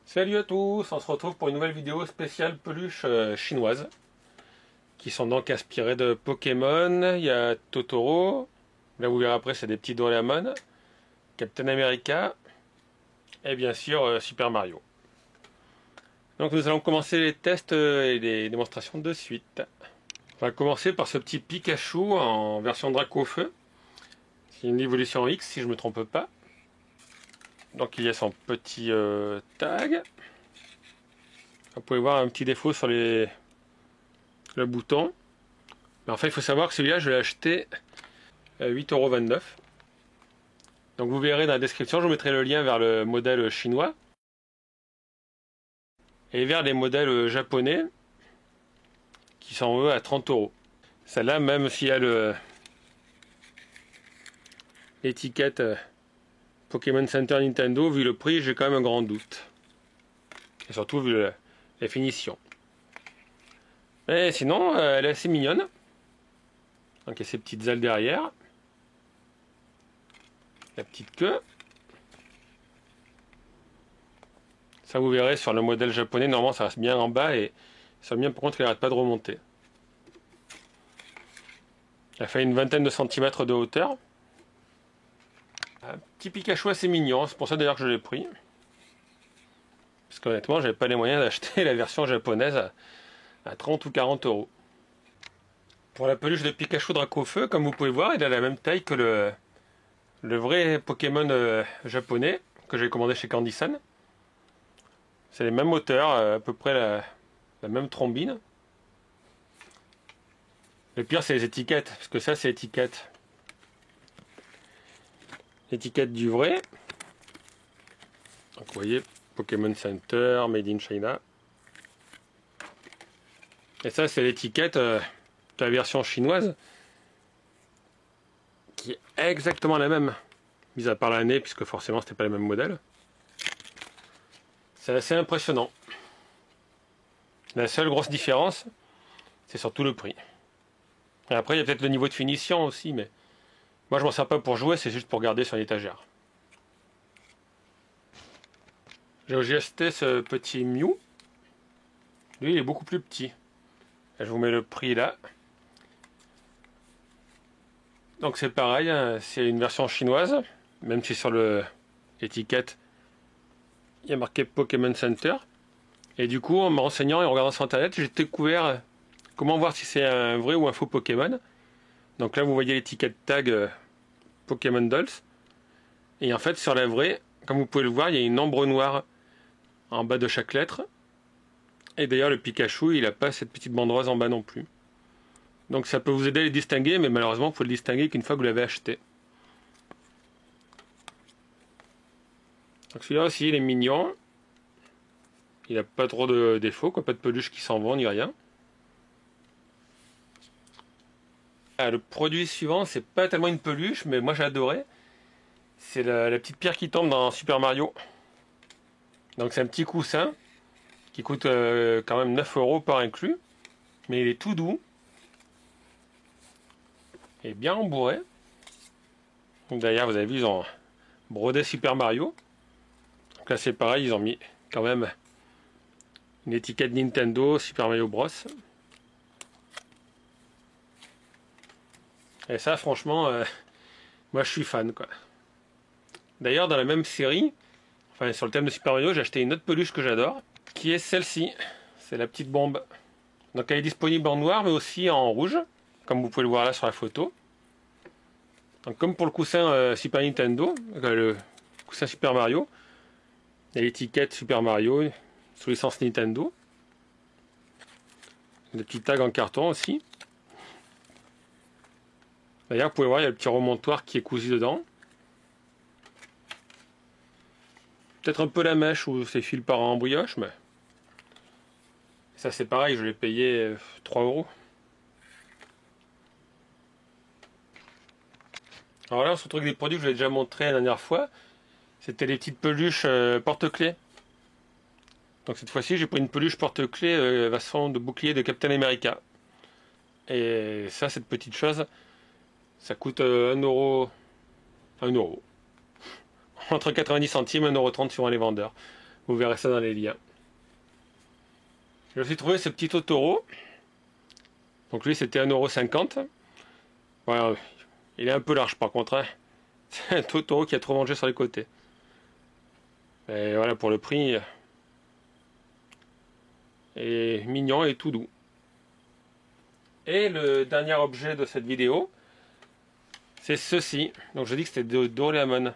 Salut à tous, on se retrouve pour une nouvelle vidéo spéciale peluche chinoise qui sont donc inspirées de Pokémon. Il y a Totoro, là vous verrez après c'est des petits Doraemon, Captain America et bien sûr Super Mario. Donc nous allons commencer les tests et les démonstrations de suite. On va commencer par ce petit Pikachu en version Dracaufeu. C'est une évolution X si je ne me trompe pas. Donc il y a son petit tag. Vous pouvez voir un petit défaut sur le bouton. Mais en fait il faut savoir que celui-là je l'ai acheté à 8,29 €. Donc vous verrez dans la description, je vous mettrai le lien vers le modèle chinois. Et vers les modèles japonais qui sont eux à 30 €. Celle-là, même s'il y a l'étiquette Pokémon Center Nintendo, vu le prix, j'ai quand même un grand doute. Et surtout vu la finition. Mais sinon, elle est assez mignonne. Donc il y a ces petites ailes derrière. La petite queue. Ça vous verrez sur le modèle japonais, normalement ça reste bien en bas et ça bien par contre il n'arrête pas de remonter. Elle fait une vingtaine de centimètres de hauteur. Un petit Pikachu assez mignon, c'est pour ça d'ailleurs que je l'ai pris. Parce qu'honnêtement j'avais pas les moyens d'acheter la version japonaise à 30 ou 40 €. Pour la peluche de Pikachu Dracaufeu, comme vous pouvez voir, il a la même taille que le vrai Pokémon japonais que j'ai commandé chez Candysan. C'est les mêmes hauteurs, à peu près la même trombine. Le pire c'est les étiquettes, parce que ça c'est l'étiquette. L'étiquette du vrai. Donc vous voyez, Pokémon Center, Made in China. Et ça c'est l'étiquette de la version chinoise. Qui est exactement la même. Mis à part l'année, puisque forcément c'était pas le même modèle. C'est assez impressionnant. La seule grosse différence, c'est surtout le prix. Et après, il y a peut-être le niveau de finition aussi, mais moi je m'en sers pas pour jouer, c'est juste pour garder sur l'étagère. J'ai acheté ce petit Mew. Lui, il est beaucoup plus petit. Je vous mets le prix là. Donc c'est pareil, hein, c'est une version chinoise, même si sur l'étiquette, il y a marqué Pokémon Center. Et du coup, en me renseignant et en regardant sur internet, j'ai découvert comment voir si c'est un vrai ou un faux Pokémon. Donc là, vous voyez l'étiquette tag Pokémon Dolls. Et en fait, sur la vraie, comme vous pouvez le voir, il y a une ombre noire en bas de chaque lettre. Et d'ailleurs, le Pikachu, il n'a pas cette petite bande rose en bas non plus. Donc ça peut vous aider à les distinguer, mais malheureusement, il faut le distinguer qu'une fois que vous l'avez acheté. Donc celui-là aussi, il est mignon. Il n'a pas trop de défauts, quoi, pas de peluche qui s'en vont, ni rien. Ah, le produit suivant, c'est pas tellement une peluche, mais moi j'ai adoré. C'est la petite pierre qui tombe dans Super Mario. Donc c'est un petit coussin qui coûte quand même 9 € par inclus. Mais il est tout doux. Et bien rembourré. D'ailleurs, vous avez vu, ils ont brodé Super Mario. Donc là c'est pareil, ils ont mis quand même une étiquette Nintendo, Super Mario Bros. Et ça, franchement, moi je suis fan, quoi. D'ailleurs, dans la même série, enfin sur le thème de Super Mario, j'ai acheté une autre peluche que j'adore, qui est celle-ci. C'est la petite bombe. Donc elle est disponible en noir, mais aussi en rouge, comme vous pouvez le voir là sur la photo. Donc comme pour le coussin Super Nintendo, le coussin Super Mario, il y a l'étiquette Super Mario sous licence Nintendo. Des petits tags en carton aussi. D'ailleurs, vous pouvez voir, il y a le petit remontoir qui est cousu dedans. Peut-être un peu la mèche où ces fils part en brioche, mais ça c'est pareil, je l'ai payé 3 €. Alors là, on se retrouve avec des produits que je vous ai déjà montré la dernière fois. C'était les petites peluches porte-clés. Donc cette fois-ci, j'ai pris une peluche porte-clés façon de bouclier de Captain America. Et ça, cette petite chose, ça coûte 1 €. 1 €. Entre 90 centimes et 1,30 € suivant les vendeurs. Vous verrez ça dans les liens. J'ai aussi trouvé ce petit Totoro. Donc lui c'était 1,50 €. Voilà, il est un peu large par contre. Hein. C'est un Totoro qui a trop mangé sur les côtés. Et voilà pour le prix. Et mignon et tout doux. Et le dernier objet de cette vidéo, c'est ceci. Donc je dis que c'était de Doraemon.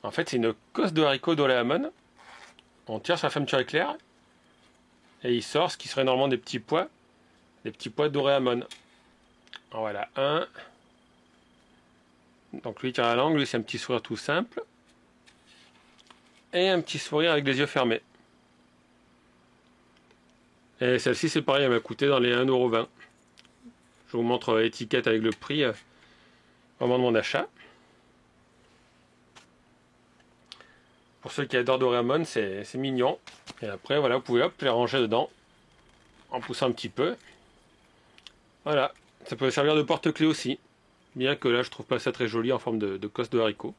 En fait c'est une cosse de haricot Doraemon. On tire sur la fermeture éclair. Et il sort ce qui serait normalement des petits pois. Des petits pois Doraemon. Voilà, un. Donc lui il tire la langue, lui c'est un petit sourire tout simple. Et un petit sourire avec les yeux fermés. Et celle-ci c'est pareil, elle m'a coûté dans les 1,20 €. Je vous montre l'étiquette avec le prix au moment de mon achat. Pour ceux qui adorent Doraemon, c'est mignon. Et après voilà, vous pouvez hop les ranger dedans. En poussant un petit peu. Voilà, ça peut servir de porte-clés aussi. Bien que là je trouve pas ça très joli en forme de cosse de haricot.